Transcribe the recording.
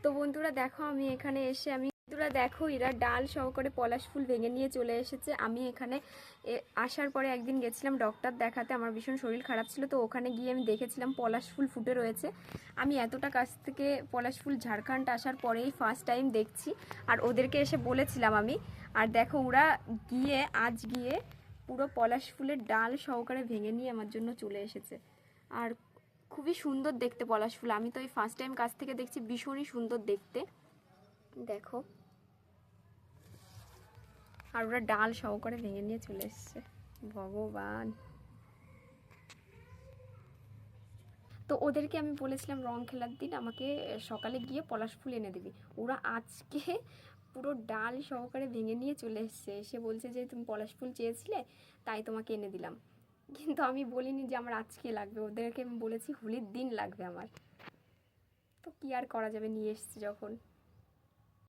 তো বন্ধুরা দেখো আমি এখানে এসে বন্ধুরা দেখো এরা ডাল সহকারে পলাশ ফুল ভেঙে নিয়ে চলে এসেছে। আমি এখানে আসার পরে একদিন গেছিলাম ডক্টর দেখাতে, আমার ভীষণ শরীর খারাপ ছিল, তো ওখানে গিয়ে আমি দেখেছিলাম পলাশ ফুল ফুটে রয়েছে। আমি এতটা কাছ থেকে পলাশ ফুল ঝাড়খণ্ড আসার পরেই ফার্স্ট টাইম দেখছি, আর ওদেরকে এসে বলেছিলাম আমি। আর দেখো ওরা আজ গিয়ে পুরো পলাশ ফুলের ডাল সহকারে ভেঙে নিয়ে আমার জন্য চলে এসেছে। আর খুবই সুন্দর দেখতে পলাশ ফুল, আমি তো এই ফার্স্ট টাইম কাছ থেকে দেখছি, ভীষণই সুন্দর দেখতে দেখো। আর ওরা ডাল সহকারে ভেঙে নিয়ে চলে এসছে, ভগবান। তো ওদেরকে আমি বলেছিলাম রং খেলার দিন আমাকে সকালে গিয়ে পলাশ ফুল এনে দিবি, ওরা আজকে পুরো ডাল সহকারে ভেঙে নিয়ে চলে এসছে। এসে বলছে যে তুমি পলাশ ফুল চেয়েছিলে তাই তোমাকে এনে দিলাম, কিন্তু আমি বলিনি যে আমার আজকে লাগবে, ওদেরকে আমি বলেছি হোলির দিন লাগবে আমার। তো কি আর করা যাবে, নিয়ে এসছে যখন।